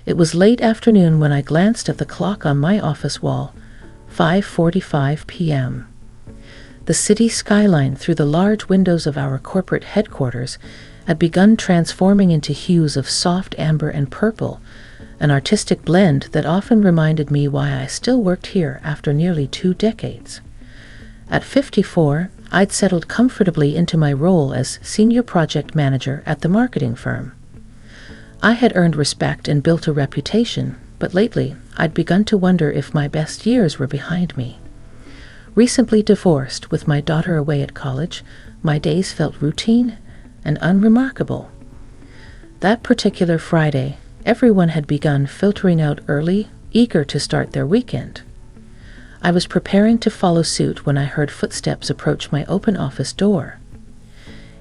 It was late afternoon when I glanced at the clock on my office wall, 5:45 p.m. The city skyline through the large windows of our corporate headquarters had begun transforming into hues of soft amber and purple, an artistic blend that often reminded me why I still worked here after nearly 2 decades. At 54, I'd settled comfortably into my role as senior project manager at the marketing firm. I had earned respect and built a reputation, but lately I'd begun to wonder if my best years were behind me. Recently divorced, with my daughter away at college, my days felt routine and unremarkable. That particular Friday, everyone had begun filtering out early, eager to start their weekend. I was preparing to follow suit when I heard footsteps approach my open office door.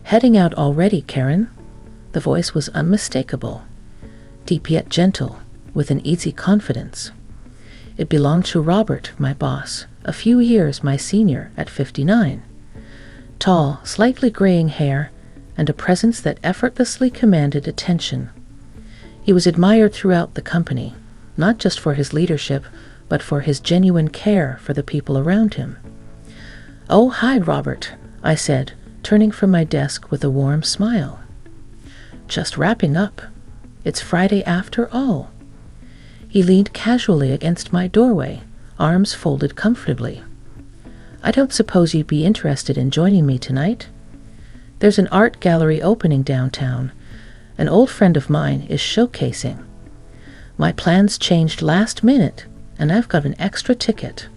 "Heading out already, Karen?" The voice was unmistakable, deep yet gentle, with an easy confidence. It belonged to Robert, my boss, a few years my senior at 59. Tall, slightly graying hair, and a presence that effortlessly commanded attention. He was admired throughout the company, not just for his leadership, but for his genuine care for the people around him. "Oh, hi, Robert," I said, turning from my desk with a warm smile. "Just wrapping up. It's Friday after all." He leaned casually against my doorway, arms folded comfortably. "I don't suppose you'd be interested in joining me tonight? There's an art gallery opening downtown. An old friend of mine is showcasing. My plans changed last minute, and I've got an extra ticket."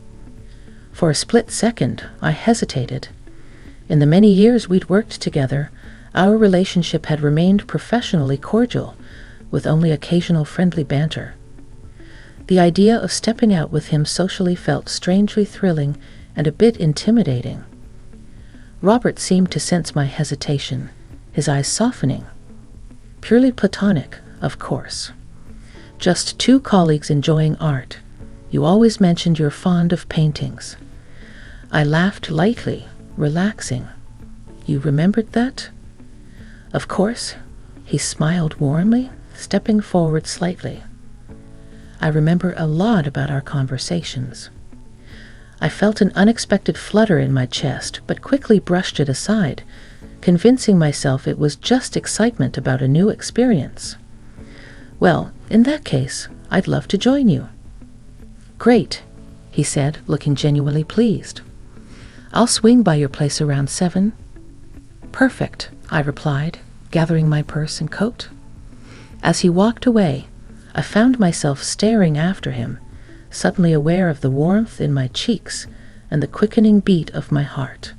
For a split second, I hesitated. In the many years we'd worked together, our relationship had remained professionally cordial, with only occasional friendly banter. The idea of stepping out with him socially felt strangely thrilling and a bit intimidating. Robert seemed to sense my hesitation, his eyes softening. "Purely platonic, of course. Just 2 colleagues enjoying art. You always mentioned you're fond of paintings." I laughed lightly, relaxing. "You remembered that?" "Of course." He smiled warmly, stepping forward slightly. "I remember a lot about our conversations." I felt an unexpected flutter in my chest, but quickly brushed it aside, convincing myself it was just excitement about a new experience. "Well, in that case, I'd love to join you." "Great," he said, looking genuinely pleased. "I'll swing by your place around 7. "Perfect," I replied, gathering my purse and coat. As he walked away, I found myself staring after him, suddenly aware of the warmth in my cheeks and the quickening beat of my heart.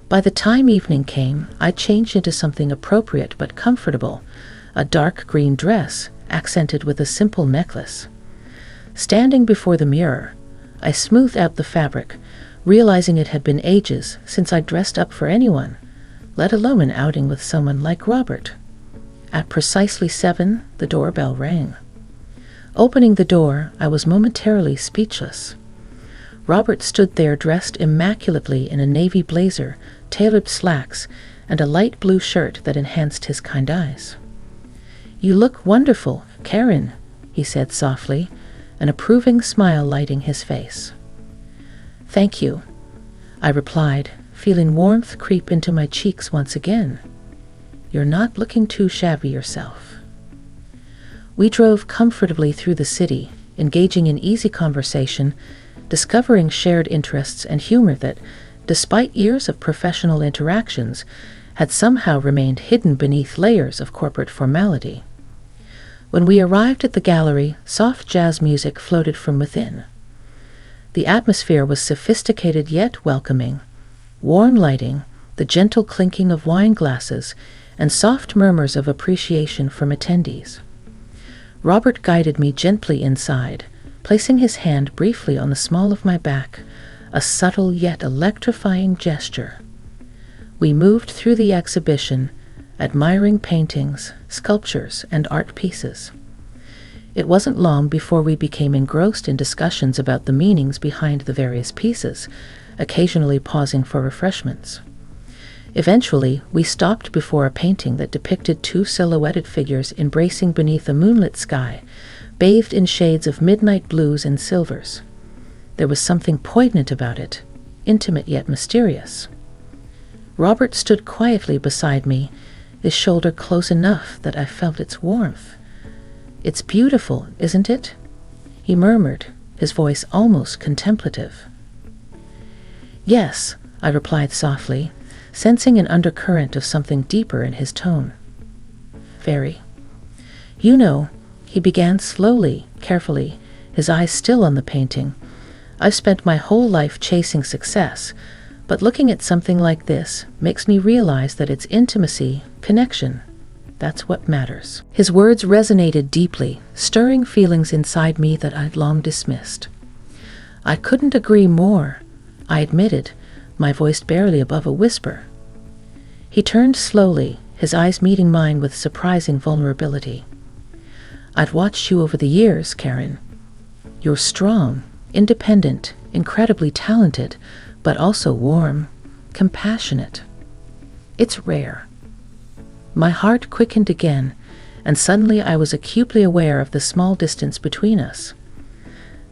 By the time evening came, I changed into something appropriate but comfortable, a dark green dress accented with a simple necklace. Standing before the mirror, I smoothed out the fabric, realizing it had been ages since I'd dressed up for anyone, let alone an outing with someone like Robert. At precisely 7, the doorbell rang. Opening the door, I was momentarily speechless. Robert stood there dressed immaculately in a navy blazer, tailored slacks, and a light blue shirt that enhanced his kind eyes. "You look wonderful, Karen," he said softly, an approving smile lighting his face. "Thank you," I replied, feeling warmth creep into my cheeks once again. "You're not looking too shabby yourself." We drove comfortably through the city, engaging in easy conversation, discovering shared interests and humor that, despite years of professional interactions, had somehow remained hidden beneath layers of corporate formality. When we arrived at the gallery, soft jazz music floated from within. The atmosphere was sophisticated yet welcoming. Warm lighting, the gentle clinking of wine glasses, and soft murmurs of appreciation from attendees. Robert guided me gently inside, placing his hand briefly on the small of my back, a subtle yet electrifying gesture. We moved through the exhibition, admiring paintings, sculptures, and art pieces. It wasn't long before we became engrossed in discussions about the meanings behind the various pieces, occasionally pausing for refreshments. Eventually, we stopped before a painting that depicted two silhouetted figures embracing beneath a moonlit sky, bathed in shades of midnight blues and silvers. There was something poignant about it, intimate yet mysterious. Robert stood quietly beside me, his shoulder close enough that I felt its warmth. "It's beautiful, isn't it?" he murmured, his voice almost contemplative. "Yes," I replied softly, sensing an undercurrent of something deeper in his tone. "Very. You know," he began slowly, carefully, his eyes still on the painting, "I've spent my whole life chasing success, but looking at something like this makes me realize that it's intimacy, connection. That's what matters." His words resonated deeply, stirring feelings inside me that I'd long dismissed. "I couldn't agree more," I admitted, my voice barely above a whisper. He turned slowly, his eyes meeting mine with surprising vulnerability. "I've watched you over the years, Karen. You're strong, independent, incredibly talented, but also warm, compassionate. It's rare." My heart quickened again, and suddenly I was acutely aware of the small distance between us.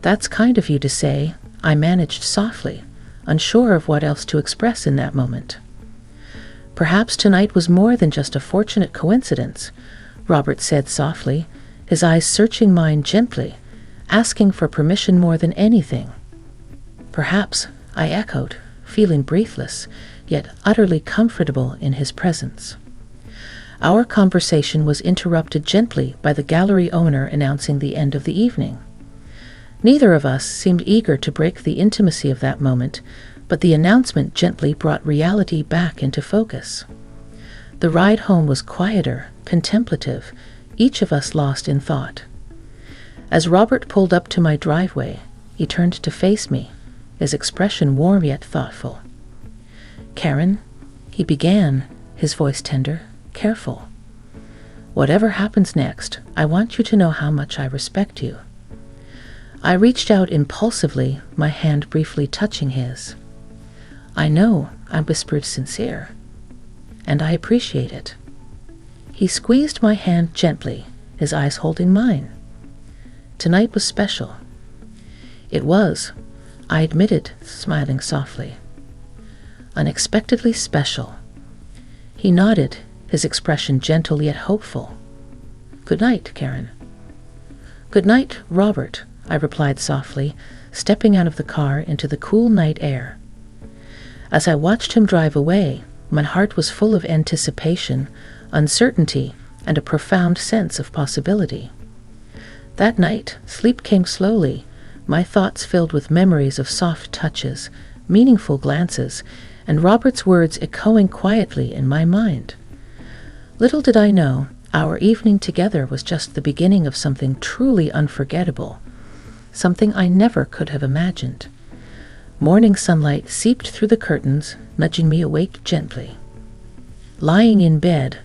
"That's kind of you to say," I managed softly, unsure of what else to express in that moment. "Perhaps tonight was more than just a fortunate coincidence," Robert said softly, his eyes searching mine gently, asking for permission more than anything. "Perhaps," I echoed, feeling breathless, yet utterly comfortable in his presence. Our conversation was interrupted gently by the gallery owner announcing the end of the evening. Neither of us seemed eager to break the intimacy of that moment, but the announcement gently brought reality back into focus. The ride home was quieter, contemplative, each of us lost in thought. As Robert pulled up to my driveway, he turned to face me, his expression warm yet thoughtful. "Karen," he began, his voice tender, careful. "Whatever happens next, I want you to know how much I respect you." I reached out impulsively, my hand briefly touching his. "I know," I whispered, sincere, "and I appreciate it." He squeezed my hand gently, his eyes holding mine. "Tonight was special." "It was," I admitted, smiling softly. "Unexpectedly special." He nodded, his expression gentle yet hopeful. "Good night, Karen." "Good night, Robert," I replied softly, stepping out of the car into the cool night air. As I watched him drive away, my heart was full of anticipation, uncertainty, and a profound sense of possibility. That night, sleep came slowly, my thoughts filled with memories of soft touches, meaningful glances, and Robert's words echoing quietly in my mind. Little did I know, our evening together was just the beginning of something truly unforgettable, something I never could have imagined. Morning sunlight seeped through the curtains, nudging me awake gently. Lying in bed,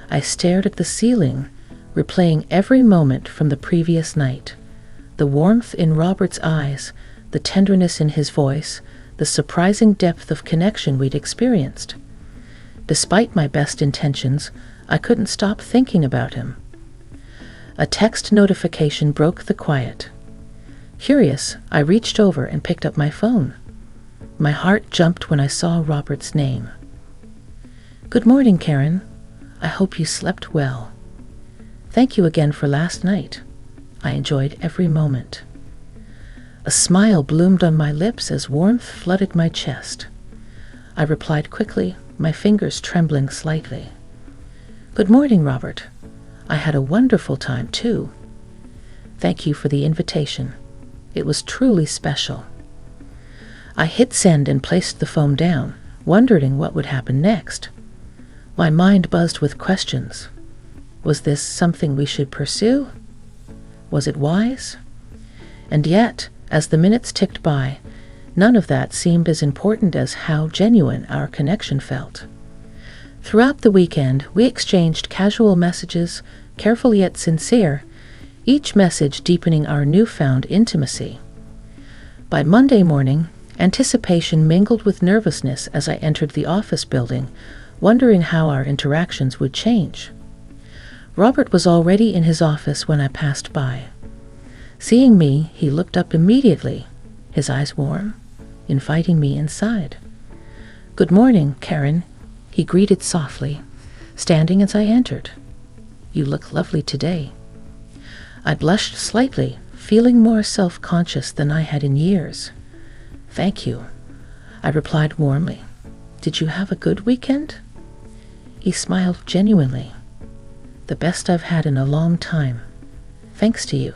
I stared at the ceiling, replaying every moment from the previous night. The warmth in Robert's eyes, the tenderness in his voice, the surprising depth of connection we'd experienced. Despite my best intentions, I couldn't stop thinking about him. A text notification broke the quiet. Curious, I reached over and picked up my phone. My heart jumped when I saw Robert's name. "Good morning, Karen. I hope you slept well. Thank you again for last night. I enjoyed every moment." A smile bloomed on my lips as warmth flooded my chest. I replied quickly, my fingers trembling slightly. "Good morning, Robert. I had a wonderful time, too. Thank you for the invitation. It was truly special." I hit send and placed the phone down, wondering what would happen next. My mind buzzed with questions. Was this something we should pursue? Was it wise? And yet, as the minutes ticked by, none of that seemed as important as how genuine our connection felt. Throughout the weekend, we exchanged casual messages, careful yet sincere, each message deepening our newfound intimacy. By Monday morning, anticipation mingled with nervousness as I entered the office building, wondering how our interactions would change. Robert was already in his office when I passed by. Seeing me, he looked up immediately, his eyes warm, inviting me inside. "Good morning, Karen," he greeted softly, standing as I entered. "You look lovely today." I blushed slightly, feeling more self-conscious than I had in years. "Thank you," I replied warmly. "Did you have a good weekend?" He smiled genuinely. "The best I've had in a long time. Thanks to you."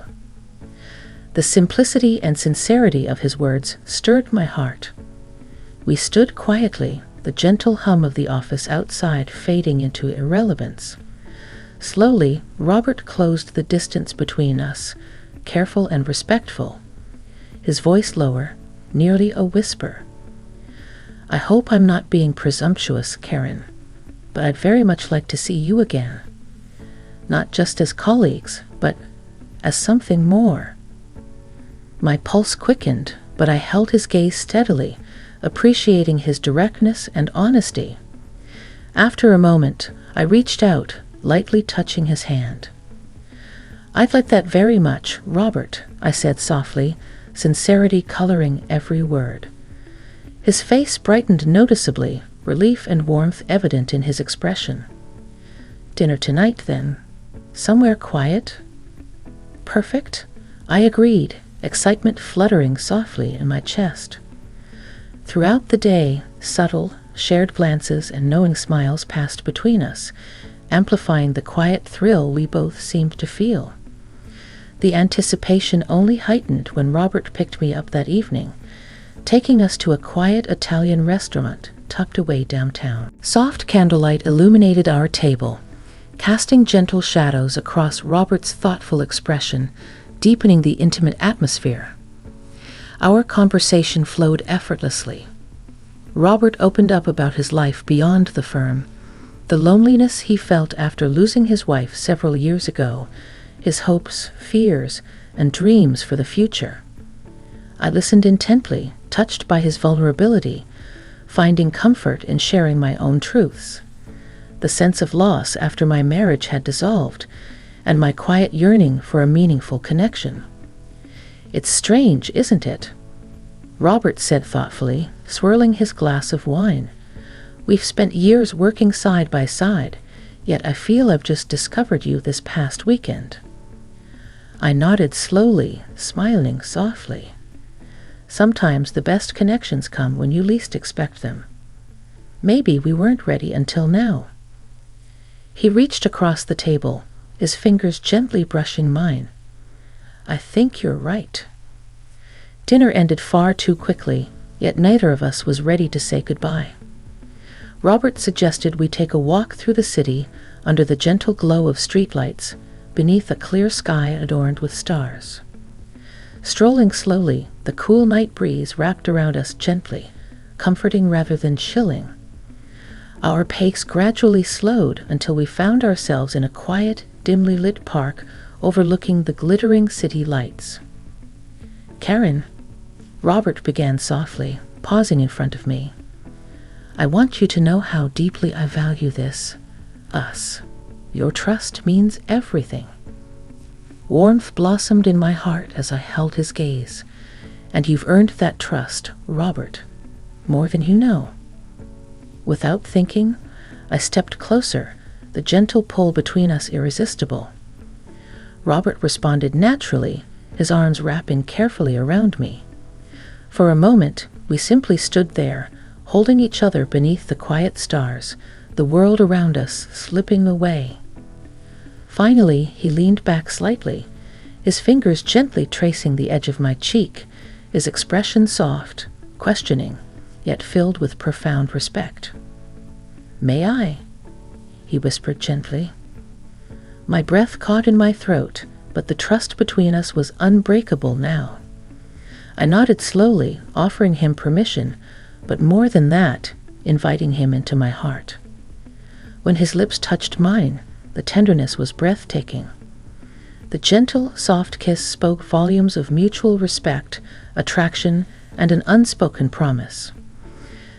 The simplicity and sincerity of his words stirred my heart. We stood quietly, the gentle hum of the office outside fading into irrelevance. Slowly, Robert closed the distance between us, careful and respectful, his voice lower, nearly a whisper. "I hope I'm not being presumptuous, Karen, but I'd very much like to see you again. Not just as colleagues, but as something more." My pulse quickened, but I held his gaze steadily, appreciating his directness and honesty. After a moment, I reached out, lightly touching his hand. "I'd like that very much, Robert," I said softly, sincerity coloring every word. His face brightened noticeably, relief and warmth evident in his expression. "Dinner tonight, then? Somewhere quiet?" "Perfect," I agreed, excitement fluttering softly in my chest. Throughout the day, subtle, shared glances and knowing smiles passed between us, amplifying the quiet thrill we both seemed to feel. The anticipation only heightened when Robert picked me up that evening, taking us to a quiet Italian restaurant tucked away downtown. Soft candlelight illuminated our table, casting gentle shadows across Robert's thoughtful expression, deepening the intimate atmosphere. Our conversation flowed effortlessly. Robert opened up about his life beyond the firm, the loneliness he felt after losing his wife several years ago, his hopes, fears, and dreams for the future. I listened intently, touched by his vulnerability, finding comfort in sharing my own truths. The sense of loss after my marriage had dissolved, and my quiet yearning for a meaningful connection. "It's strange, isn't it?" Robert said thoughtfully, swirling his glass of wine. "We've spent years working side by side, yet I feel I've just discovered you this past weekend." I nodded slowly, smiling softly. Sometimes the best connections come when you least expect them. Maybe we weren't ready until now. He reached across the table, his fingers gently brushing mine. "I think you're right." Dinner ended far too quickly, yet neither of us was ready to say goodbye. Robert suggested we take a walk through the city under the gentle glow of streetlights, beneath a clear sky adorned with stars. Strolling slowly, the cool night breeze wrapped around us gently, comforting rather than chilling. Our pace gradually slowed until we found ourselves in a quiet, dimly lit park overlooking the glittering city lights. "Karen," Robert began softly, pausing in front of me, "I want you to know how deeply I value this, us. Your trust means everything." Warmth blossomed in my heart as I held his gaze. "And you've earned that trust, Robert, more than you know." Without thinking, I stepped closer, the gentle pull between us irresistible. Robert responded naturally, his arms wrapping carefully around me. For a moment, we simply stood there, holding each other beneath the quiet stars, the world around us slipping away. Finally, he leaned back slightly, his fingers gently tracing the edge of my cheek, his expression soft, questioning, yet filled with profound respect. "May I?" he whispered gently. My breath caught in my throat, but the trust between us was unbreakable now. I nodded slowly, offering him permission, but more than that, inviting him into my heart. When his lips touched mine, the tenderness was breathtaking. The gentle, soft kiss spoke volumes of mutual respect, attraction, and an unspoken promise.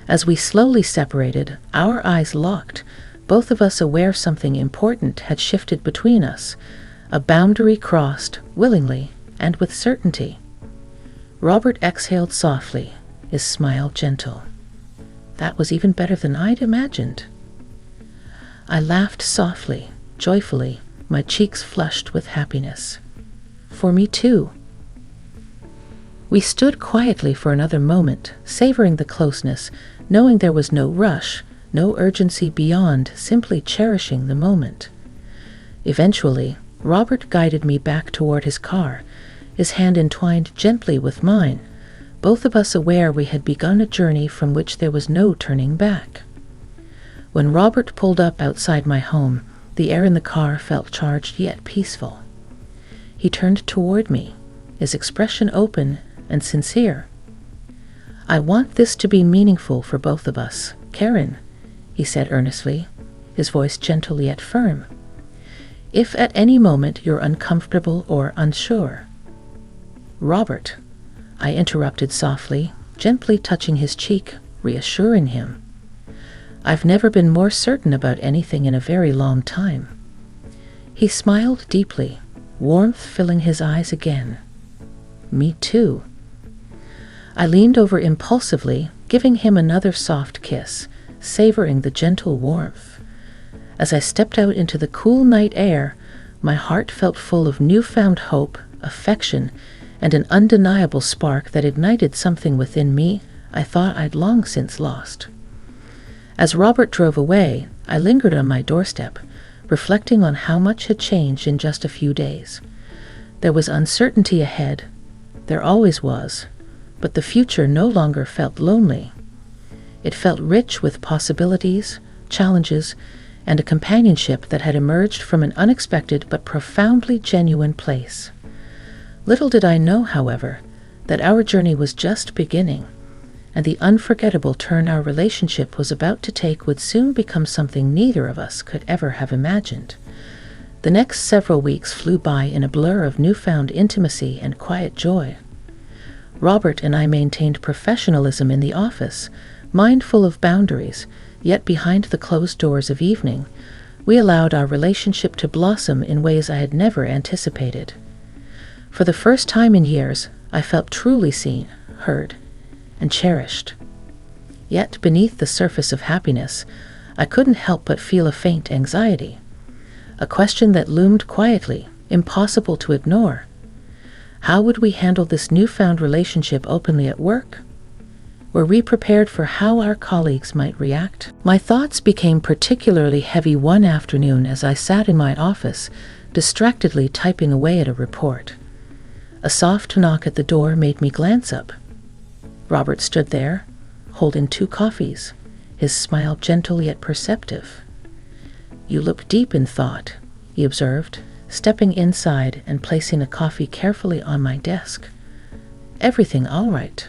As we slowly separated, our eyes locked, both of us aware something important had shifted between us, a boundary crossed, willingly and with certainty. Robert exhaled softly, his smile gentle. That was even better than I'd imagined. I laughed softly, joyfully, my cheeks flushed with happiness. For me too. We stood quietly for another moment, savoring the closeness, knowing there was no rush, no urgency beyond simply cherishing the moment. Eventually, Robert guided me back toward his car, his hand entwined gently with mine, both of us aware we had begun a journey from which there was no turning back. When Robert pulled up outside my home, the air in the car felt charged yet peaceful. He turned toward me, his expression open and sincere. I want this to be meaningful for both of us, Karen, he said earnestly, his voice gentle yet firm. If at any moment you're uncomfortable or unsure. Robert, I interrupted softly, gently touching his cheek, reassuring him. I've never been more certain about anything in a very long time. He smiled deeply, warmth filling his eyes again. Me too. I leaned over impulsively, giving him another soft kiss, savoring the gentle warmth. As I stepped out into the cool night air, my heart felt full of newfound hope, affection, and an undeniable spark that ignited something within me I thought I'd long since lost. As Robert drove away, I lingered on my doorstep, reflecting on how much had changed in just a few days. There was uncertainty ahead. There always was. But the future no longer felt lonely. It felt rich with possibilities, challenges, and a companionship that had emerged from an unexpected but profoundly genuine place. Little did I know, however, that our journey was just beginning, and the unforgettable turn our relationship was about to take would soon become something neither of us could ever have imagined. The next several weeks flew by in a blur of newfound intimacy and quiet joy. Robert and I maintained professionalism in the office, mindful of boundaries, yet behind the closed doors of evening, we allowed our relationship to blossom in ways I had never anticipated. For the first time in years, I felt truly seen, heard, and cherished. Yet beneath the surface of happiness, I couldn't help but feel a faint anxiety, a question that loomed quietly, impossible to ignore. How would we handle this newfound relationship openly at work? Were we prepared for how our colleagues might react? My thoughts became particularly heavy one afternoon as I sat in my office, distractedly typing away at a report. A soft knock at the door made me glance up. Robert stood there, holding 2 coffees, his smile gentle yet perceptive. "You look deep in thought," he observed, stepping inside and placing a coffee carefully on my desk. "Everything all right?"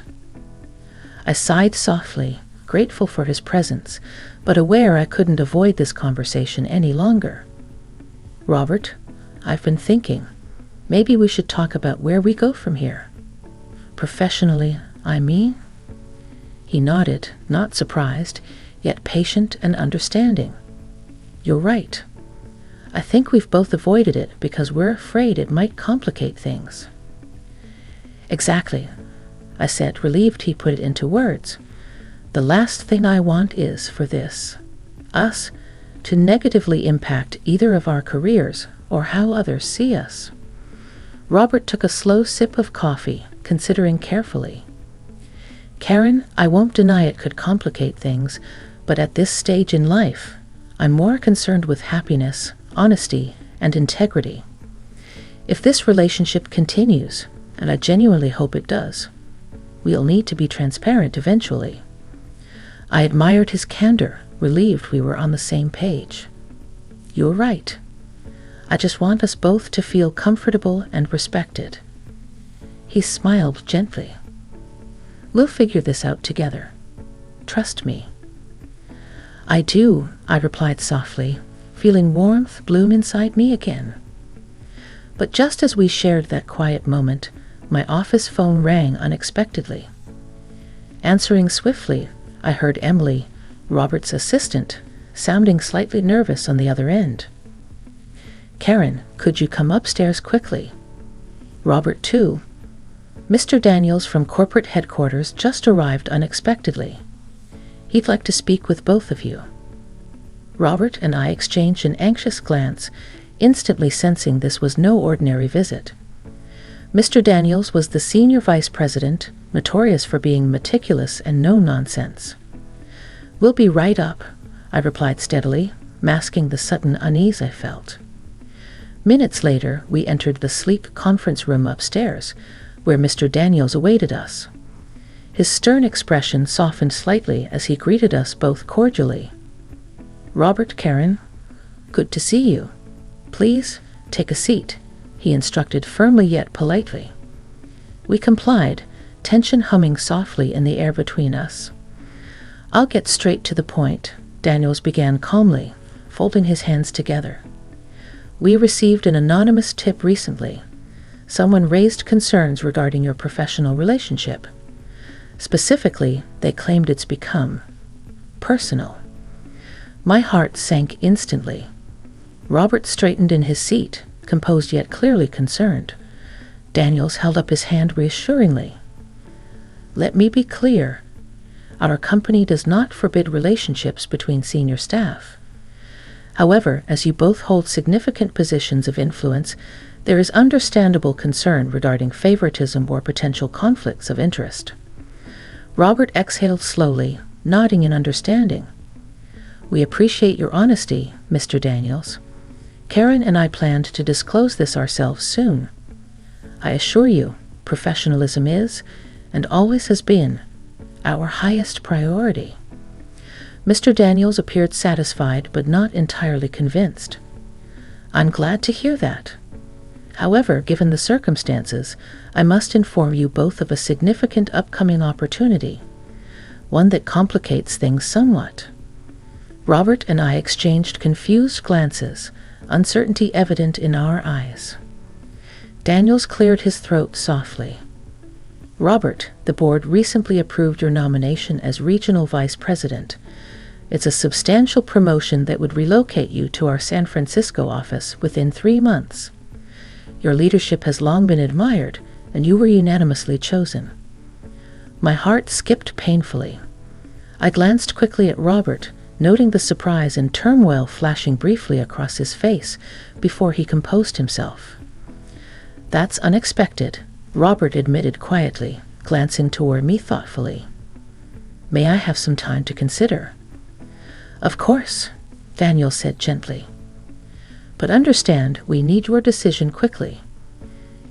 I sighed softly, grateful for his presence, but aware I couldn't avoid this conversation any longer. "Robert, I've been thinking, maybe we should talk about where we go from here. Professionally, I mean?" He nodded, not surprised, yet patient and understanding. "You're right. I think we've both avoided it because we're afraid it might complicate things." "Exactly," I said, relieved he put it into words. "The last thing I want is for us, to negatively impact either of our careers or how others see us." Robert took a slow sip of coffee, considering carefully. "Karen, I won't deny it could complicate things, but at this stage in life, I'm more concerned with happiness, honesty, and integrity. If this relationship continues, and I genuinely hope it does, we'll need to be transparent eventually." I admired his candor, relieved we were on the same page. "You're right. I just want us both to feel comfortable and respected." He smiled gently. "We'll figure this out together. Trust me." "I do," I replied softly, feeling warmth bloom inside me again. But just as we shared that quiet moment, my office phone rang unexpectedly. Answering swiftly, I heard Emily, Robert's assistant, sounding slightly nervous on the other end. "Karen, could you come upstairs quickly?" "Robert, too." "Mr. Daniels from corporate headquarters just arrived unexpectedly. He'd like to speak with both of you." Robert and I exchanged an anxious glance, instantly sensing this was no ordinary visit. Mr. Daniels was the senior vice president, notorious for being meticulous and no-nonsense. "We'll be right up," I replied steadily, masking the sudden unease I felt. Minutes later, we entered the sleek conference room upstairs, where Mr. Daniels awaited us. His stern expression softened slightly as he greeted us both cordially. "Robert, Karen, good to see you. Please, take a seat," he instructed firmly yet politely. We complied, tension humming softly in the air between us. "I'll get straight to the point," Daniels began calmly, folding his hands together. "We received an anonymous tip recently. Someone raised concerns regarding your professional relationship. Specifically, they claimed it's become personal." My heart sank instantly. Robert straightened in his seat, composed yet clearly concerned. Daniels held up his hand reassuringly. "Let me be clear. Our company does not forbid relationships between senior staff. However, as you both hold significant positions of influence, there is understandable concern regarding favoritism or potential conflicts of interest." Robert exhaled slowly, nodding in understanding. "We appreciate your honesty, Mr. Daniels. Karen and I planned to disclose this ourselves soon. I assure you, professionalism is, and always has been, our highest priority." Mr. Daniels appeared satisfied but not entirely convinced. "I'm glad to hear that. However, given the circumstances, I must inform you both of a significant upcoming opportunity, one that complicates things somewhat." Robert and I exchanged confused glances, uncertainty evident in our eyes. Daniels cleared his throat softly. "Robert, the board recently approved your nomination as regional vice president. It's a substantial promotion that would relocate you to our San Francisco office within 3 months. Your leadership has long been admired, and you were unanimously chosen." My heart skipped painfully. I glanced quickly at Robert, noting the surprise and turmoil flashing briefly across his face before he composed himself. "That's unexpected," Robert admitted quietly, glancing toward me thoughtfully. "May I have some time to consider?" "Of course," Daniel said gently. "But understand, we need your decision quickly.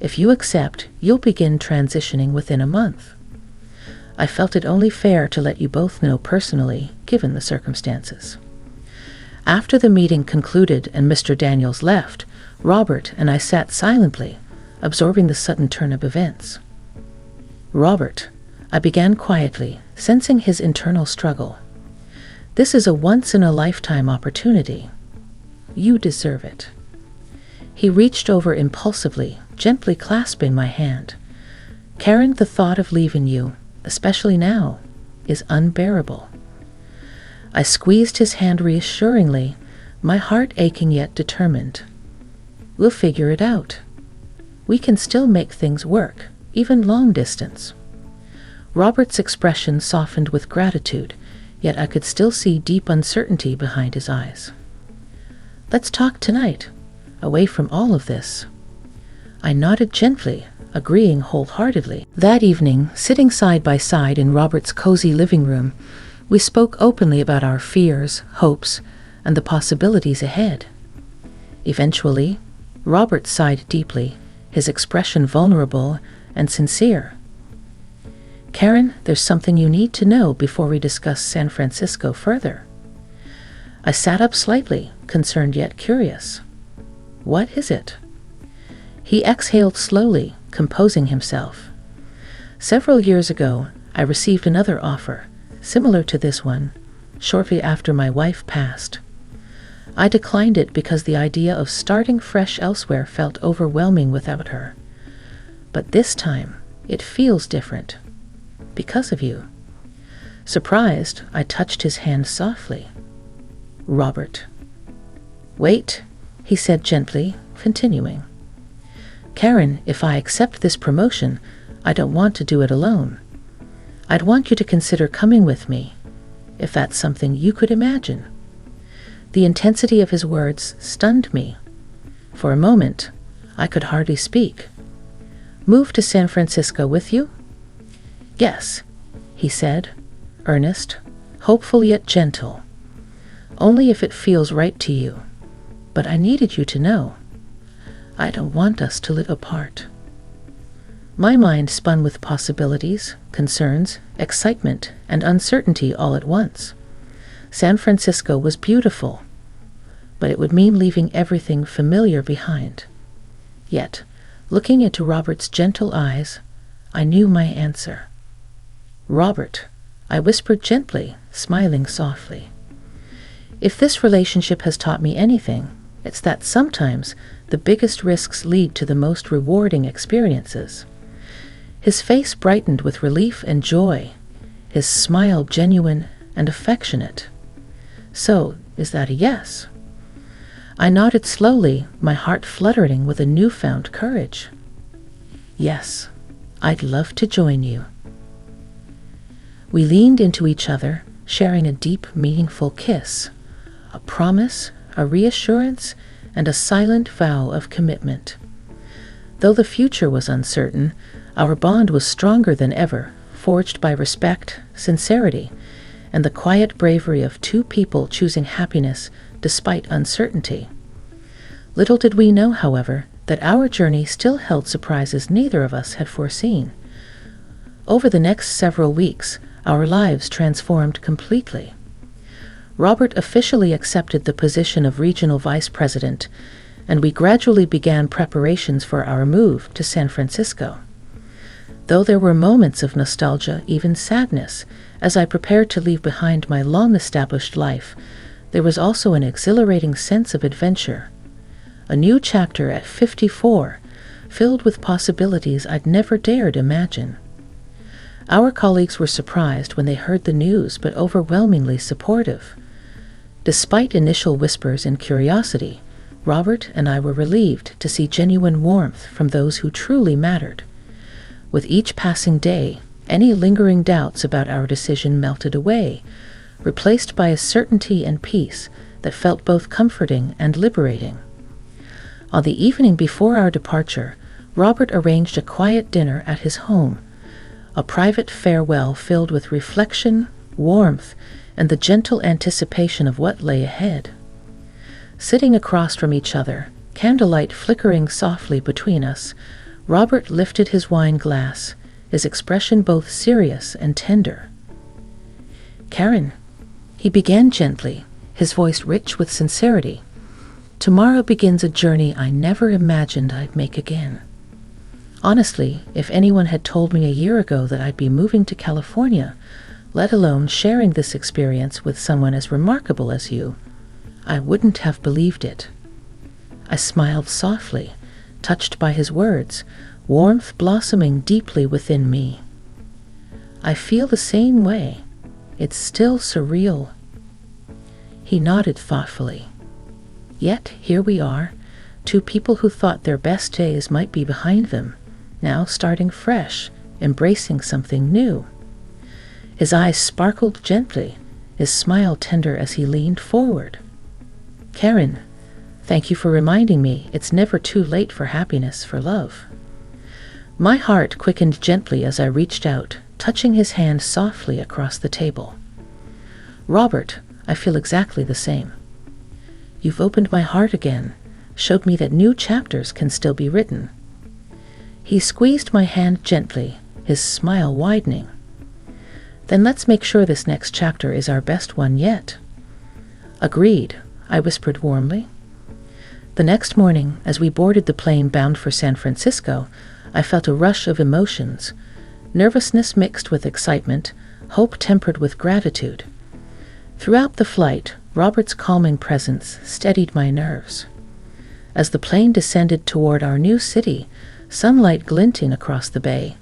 If you accept, you'll begin transitioning within a month. I felt it only fair to let you both know personally, given the circumstances." After the meeting concluded and Mr. Daniels left, Robert and I sat silently, absorbing the sudden turn of events. "Robert," I began quietly, sensing his internal struggle. "This is a once-in-a-lifetime opportunity. You deserve it." He reached over impulsively, gently clasping my hand. "Karen, the thought of leaving you, especially now, is unbearable." I squeezed his hand reassuringly, my heart aching yet determined. "We'll figure it out. We can still make things work, even long distance." Robert's expression softened with gratitude, yet I could still see deep uncertainty behind his eyes. "Let's talk tonight, away from all of this." I nodded gently, agreeing wholeheartedly. That evening, sitting side by side in Robert's cozy living room, we spoke openly about our fears, hopes, and the possibilities ahead. Eventually, Robert sighed deeply, his expression vulnerable and sincere. "Karen, there's something you need to know before we discuss San Francisco further." I sat up slightly, concerned yet curious. "What is it?" He exhaled slowly, composing himself. "Several years ago, I received another offer, similar to this one, shortly after my wife passed. I declined it because the idea of starting fresh elsewhere felt overwhelming without her. But this time, it feels different. Because of you." Surprised, I touched his hand softly. "Robert." "Wait," he said gently, continuing. "Karen, if I accept this promotion, I don't want to do it alone. I'd want you to consider coming with me, if that's something you could imagine." The intensity of his words stunned me. For a moment, I could hardly speak. "Move to San Francisco with you?" "Yes," he said, earnest, hopeful yet gentle. "Only if it feels right to you. But I needed you to know. I don't want us to live apart." My mind spun with possibilities, concerns, excitement, and uncertainty all at once. San Francisco was beautiful, but it would mean leaving everything familiar behind. Yet, looking into Robert's gentle eyes, I knew my answer. "Robert," I whispered gently, smiling softly. "If this relationship has taught me anything, it's that sometimes the biggest risks lead to the most rewarding experiences." His face brightened with relief and joy, his smile genuine and affectionate. "So, is that a yes?" I nodded slowly, my heart fluttering with a newfound courage. "Yes, I'd love to join you." We leaned into each other, sharing a deep, meaningful kiss, a promise, a reassurance, and a silent vow of commitment. Though the future was uncertain, our bond was stronger than ever, forged by respect, sincerity, and the quiet bravery of two people choosing happiness despite uncertainty. Little did we know, however, that our journey still held surprises neither of us had foreseen. Over the next several weeks, our lives transformed completely. Robert officially accepted the position of regional vice president, and we gradually began preparations for our move to San Francisco. Though there were moments of nostalgia, even sadness, as I prepared to leave behind my long-established life, there was also an exhilarating sense of adventure. A new chapter at 54, filled with possibilities I'd never dared imagine. Our colleagues were surprised when they heard the news, but overwhelmingly supportive. Despite initial whispers and curiosity, Robert and I were relieved to see genuine warmth from those who truly mattered. With each passing day, any lingering doubts about our decision melted away, replaced by a certainty and peace that felt both comforting and liberating. On the evening before our departure, Robert arranged a quiet dinner at his home, a private farewell filled with reflection, warmth, and the gentle anticipation of what lay ahead. Sitting across from each other, candlelight flickering softly between us, Robert lifted his wine glass, his expression both serious and tender. "Karen," he began gently, his voice rich with sincerity, "tomorrow begins a journey I never imagined I'd make again. Honestly, if anyone had told me a year ago that I'd be moving to California, let alone sharing this experience with someone as remarkable as you, I wouldn't have believed it." I smiled softly, touched by his words, warmth blossoming deeply within me. "I feel the same way. It's still surreal." He nodded thoughtfully. Yet here we are, two people who thought their best days might be behind them, now starting fresh, embracing something new. His eyes sparkled gently, his smile tender as he leaned forward. "Karen, thank you for reminding me it's never too late for happiness, for love." My heart quickened gently as I reached out, touching his hand softly across the table. "Robert, I feel exactly the same. You've opened my heart again, showed me that new chapters can still be written." He squeezed my hand gently, his smile widening. "Then let's make sure this next chapter is our best one yet." "Agreed," I whispered warmly. The next morning, as we boarded the plane bound for San Francisco, I felt a rush of emotions, nervousness mixed with excitement, hope tempered with gratitude. Throughout the flight, Robert's calming presence steadied my nerves. As the plane descended toward our new city, sunlight glinting across the bay,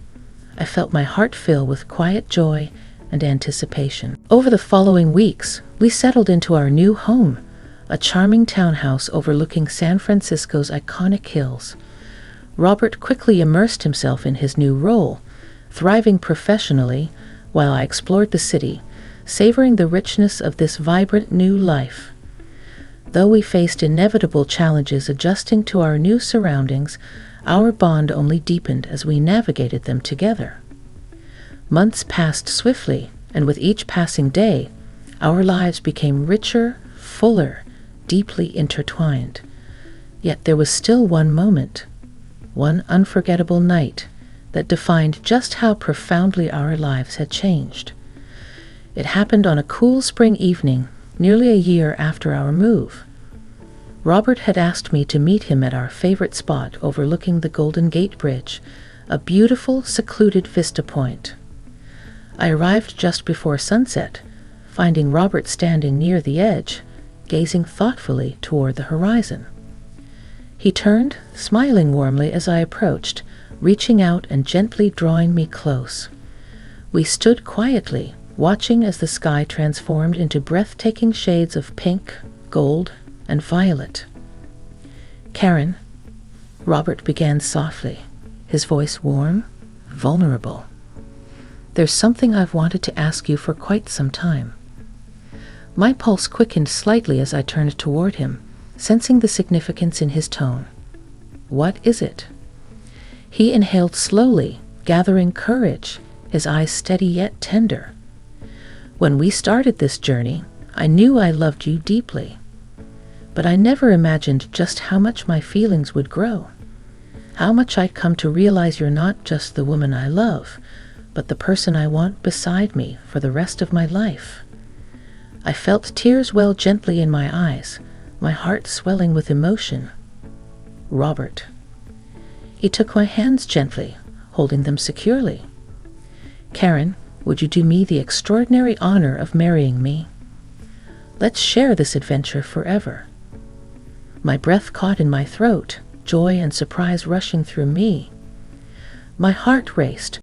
I felt my heart fill with quiet joy and anticipation. Over the following weeks, we settled into our new home, a charming townhouse overlooking San Francisco's iconic hills. Robert quickly immersed himself in his new role, thriving professionally while I explored the city, savoring the richness of this vibrant new life. Though we faced inevitable challenges adjusting to our new surroundings, our bond only deepened as we navigated them together. Months passed swiftly, and with each passing day, our lives became richer, fuller, deeply intertwined. Yet there was still one moment, one unforgettable night, that defined just how profoundly our lives had changed. It happened on a cool spring evening, nearly a year after our move. Robert had asked me to meet him at our favorite spot overlooking the Golden Gate Bridge, a beautiful, secluded vista point. I arrived just before sunset, finding Robert standing near the edge, gazing thoughtfully toward the horizon. He turned, smiling warmly as I approached, reaching out and gently drawing me close. We stood quietly, watching as the sky transformed into breathtaking shades of pink, gold, and violet. "Karen," Robert began softly, his voice warm, vulnerable. "There's something I've wanted to ask you for quite some time." My pulse quickened slightly as I turned toward him, sensing the significance in his tone. "What is it?" He inhaled slowly, gathering courage, his eyes steady yet tender. "When we started this journey, I knew I loved you deeply. But I never imagined just how much my feelings would grow. How much I'd come to realize you're not just the woman I love, but the person I want beside me for the rest of my life." I felt tears well gently in my eyes, my heart swelling with emotion. "Robert." He took my hands gently, holding them securely. "Karen, would you do me the extraordinary honor of marrying me? Let's share this adventure forever." My breath caught in my throat, joy and surprise rushing through me. My heart raced,